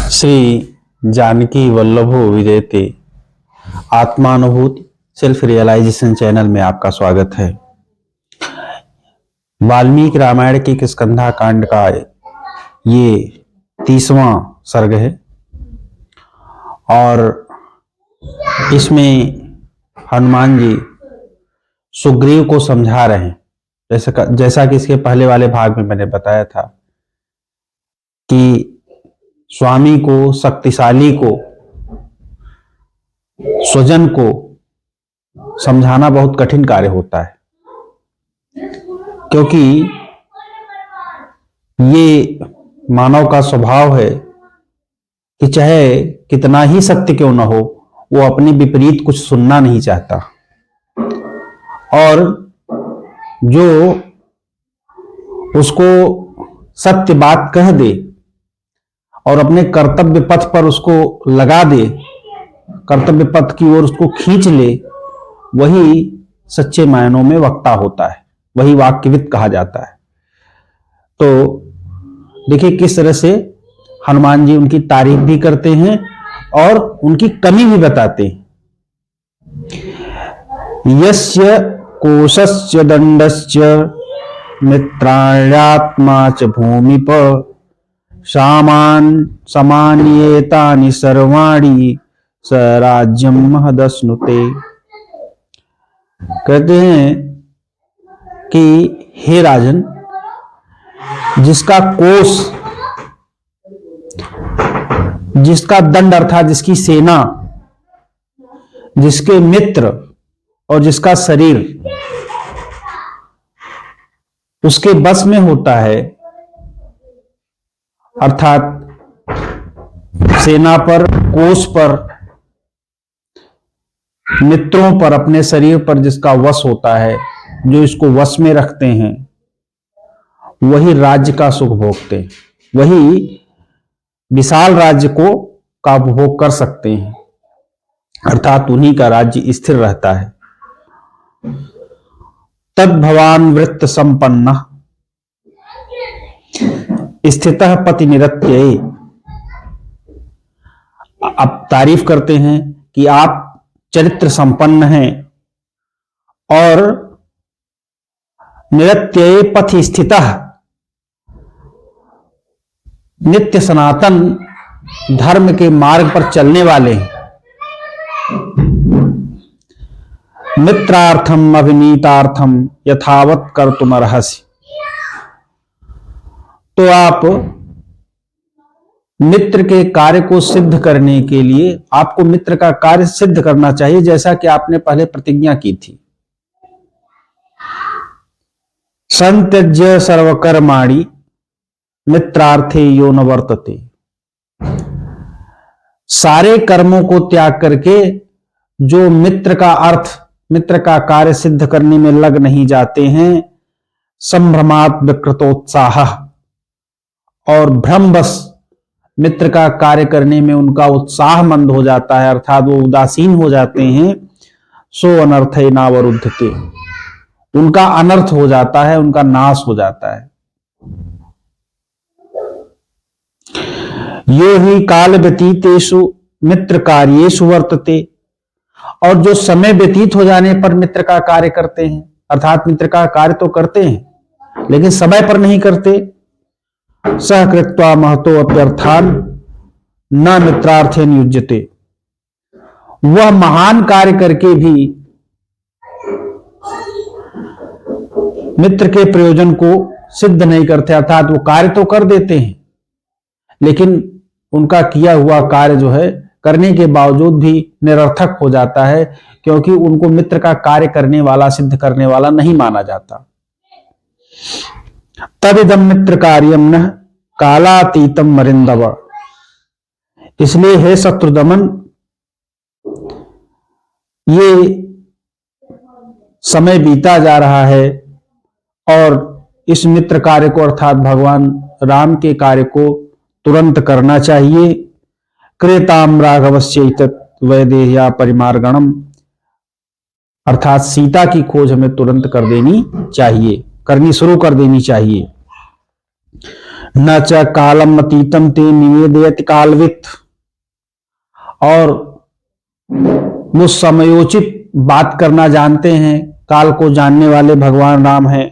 श्री जानकी वल्लभो विजयते आत्मानुभूति self realisation channel में आपका स्वागत है। वाल्मीकि रामायण के स्कंधा कांड का ये 30वां सर्ग है और इसमें हनुमान जी सुग्रीव को समझा रहे हैं। जैसा कि इसके पहले वाले भाग में मैंने बताया था कि स्वामी को, शक्तिशाली को, स्वजन को समझाना बहुत कठिन कार्य होता है, क्योंकि ये मानव का स्वभाव है कि चाहे कितना ही सत्य क्यों न हो, वो अपने विपरीत कुछ सुनना नहीं चाहता। और जो उसको सत्य बात कह दे और अपने कर्तव्य पथ पर उसको लगा दे, कर्तव्य पथ की ओर उसको खींच ले, वही सच्चे मायनों में वक्ता होता है, वही वाक्यविद कहा जाता है। तो देखिए किस तरह से हनुमान जी उनकी तारीफ भी करते हैं और उनकी कमी भी बताते हैं। यस्य कोशस्य दंडस्य मित्राण्यात्मा च भूमिप सामान्येतानि सर्वाणि स राज्यम महदश्नुते। कहते हैं कि हे राजन, जिसका कोश, जिसका दंड अर्थात जिसकी सेना, जिसके मित्र और जिसका शरीर उसके बस में होता है, अर्थात सेना पर, कोष पर, मित्रों पर, अपने शरीर पर जिसका वश होता है, जो इसको वश में रखते हैं, वही राज्य का सुख भोगते हैं, वही विशाल राज्य को का उपभोग कर सकते हैं, अर्थात उन्हीं का राज्य स्थिर रहता है। तद भवान वृत्त संपन्न स्थितः पति निरत्य। अब तारीफ करते हैं कि आप चरित्र संपन्न हैं और निरत्य पथि स्थितः, नित्य सनातन धर्म के मार्ग पर चलने वाले हैं। मित्रार्थम अभिनीतार्थम यथावत कर्तुम अर्हसि। तो आप मित्र के कार्य को सिद्ध करने के लिए आपको मित्र का कार्य सिद्ध करना चाहिए, जैसा कि आपने पहले प्रतिज्ञा की थी। संत्यज्य सर्वकर्माणि मित्रार्थे यो न वर्तते। सारे कर्मों को त्याग करके जो मित्र का अर्थ, मित्र का कार्य सिद्ध करने में लग नहीं जाते हैं, संभ्रमात् विकृतोत्साह, और भ्रमवश मित्र का कार्य करने में उनका उत्साह मंद हो जाता है, अर्थात वो उदासीन हो जाते हैं, सो अनर्थे नावरुद्धते। उनका अनर्थ हो जाता है, उनका नाश हो जाता है। यो ही काल व्यतीतेषु मित्र कार्येषु वर्तते। और जो समय व्यतीत हो जाने पर मित्र का कार्य करते हैं, अर्थात मित्र का कार्य तो करते हैं लेकिन समय पर नहीं करते, सह कृत्वा महतो अप्यर्थान न मित्रार्थेन युज्यते। वह महान कार्य करके भी मित्र के प्रयोजन को सिद्ध नहीं करते, अर्थात वो कार्य तो कर देते हैं लेकिन उनका किया हुआ कार्य जो है करने के बावजूद भी निरर्थक हो जाता है, क्योंकि उनको मित्र का कार्य करने वाला, सिद्ध करने वाला नहीं माना जाता। तदिदम मित्र कार्यम न कालातीतम मरिंदव। इसलिए हे शत्रुदमन, ये समय बीता जा रहा है और इस मित्र कार्य को, अर्थात भगवान राम के कार्य को तुरंत करना चाहिए। क्रेताम राघवस्य वैदेह्या परिमार्गणम, अर्थात सीता की खोज हमें तुरंत कर देनी चाहिए, करनी शुरू कर देनी चाहिए। न च कालम अतीतम ते निवेदयति कालवित, और वो समयोचित बात करना जानते हैं, काल को जानने वाले भगवान राम हैं।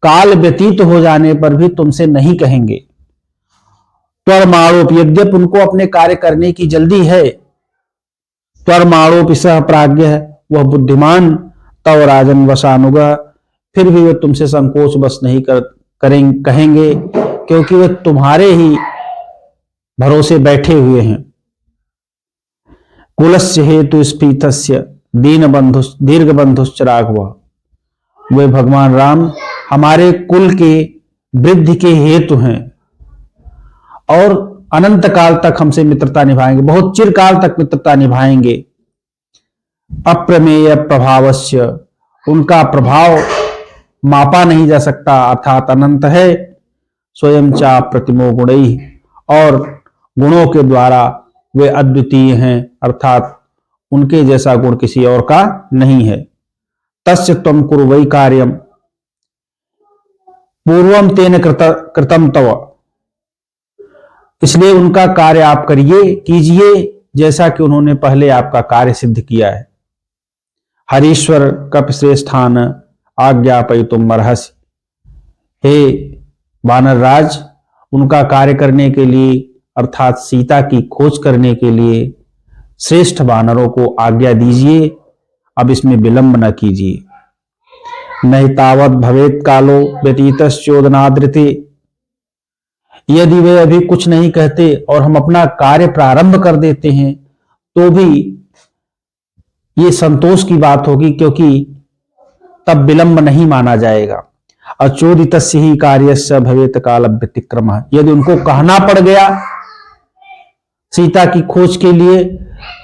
काल व्यतीत हो जाने पर भी तुमसे नहीं कहेंगे। त्वरमाणोप, यद्यप उनको अपने कार्य करने की जल्दी है, त्वरमाणोप सह प्राज्ञ है, वह बुद्धिमान, तव राजन वसानुगा, फिर भी वे तुमसे संकोच बस नहीं कहेंगे, क्योंकि वे तुम्हारे ही भरोसे बैठे हुए हैं। कुलस्य हेतु स्फीतस्य दीन बंधु दीर्घ बंधुश्च राघव, वे भगवान राम हमारे कुल के वृद्धि के हेतु हैं और अनंत काल तक हमसे मित्रता निभाएंगे, बहुत चिरकाल तक मित्रता निभाएंगे। अप्रमेय प्रभावस्य, उनका प्रभाव मापा नहीं जा सकता, अर्थात अनंत है। स्वयं चा प्रतिमो गुणई, और गुणों के द्वारा वे अद्वितीय हैं, अर्थात उनके जैसा गुण किसी और का नहीं है। तस्य त्वं कुरु वै कार्यम पूर्वम तेन कृतम तव, इसलिए उनका कार्य आप कीजिए जैसा कि उन्होंने पहले आपका कार्य सिद्ध किया है। हरीश्वर कपिश्रेष्ठान आज्ञापयितुम अर्हसि, हे वानर राज, उनका कार्य करने के लिए अर्थात सीता की खोज करने के लिए श्रेष्ठ वानरों को आज्ञा दीजिए, अब इसमें विलंब न कीजिए। नहीं तावत भवेत कालो व्यतीतश्चोदनादृते, यदि वे अभी कुछ नहीं कहते और हम अपना कार्य प्रारंभ कर देते हैं तो भी ये संतोष की बात होगी, क्योंकि तब विलंब नहीं माना जाएगा। अचोदितस्य ही कार्यस्य भवेत काल व्यतिक्रम, यदि उनको कहना पड़ गया सीता की खोज के लिए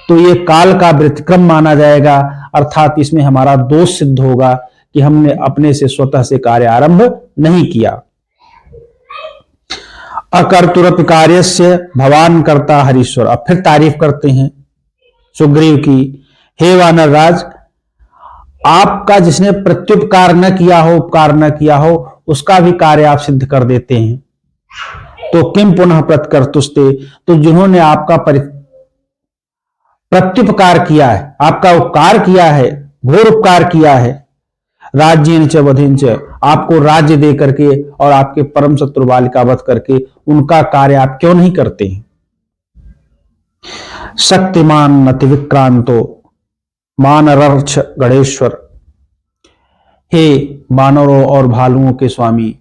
तो ये काल का व्यतिक्रम माना जाएगा, अर्थात इसमें हमारा दोष सिद्ध होगा कि हमने अपने से स्वतः से कार्य आरंभ नहीं किया। अकर्तुरपि कार्यस्य भवान कर्ता हरीश्वर, अब फिर तारीफ करते हैं सुग्रीव की। हे वानर राज, आपका जिसने प्रत्युपकार न किया हो, उपकार न किया हो, उसका भी कार्य आप सिद्ध कर देते हैं। तो किम पुनः प्रत्कर्तुस्ते, तो जिन्होंने आपका प्रत्युपकार किया है, आपका उपकार किया है, घोर उपकार किया है, राज्येन च वधेन च, आपको राज्य दे करके और आपके परम शत्रु बालिका वध करके, उनका कार्य आप क्यों नहीं करते हैं। शक्तिमान नति विक्रांतो मानरर्क्ष गणेश्वर, हे वानरों और भालुओं के स्वामी,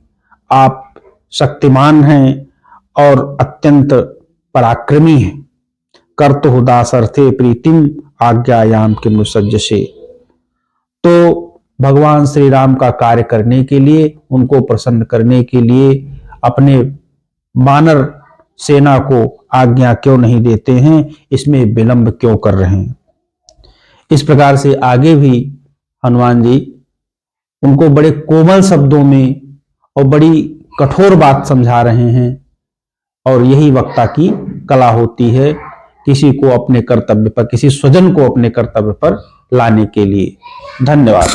आप शक्तिमान हैं और अत्यंत पराक्रमी हैं। कर्तु दासर्थे प्रीतिम आज्ञायाम किम सज्जसे, तो भगवान श्री राम का कार्य करने के लिए, उनको प्रसन्न करने के लिए अपने वानर सेना को आज्ञा क्यों नहीं देते हैं, इसमें विलंब क्यों कर रहे हैं। इस प्रकार से आगे भी हनुमान जी उनको बड़े कोमल शब्दों में और बड़ी कठोर बात समझा रहे हैं, और यही वक्ता की कला होती है, किसी को अपने कर्तव्य पर, किसी स्वजन को अपने कर्तव्य पर लाने के लिए। धन्यवाद।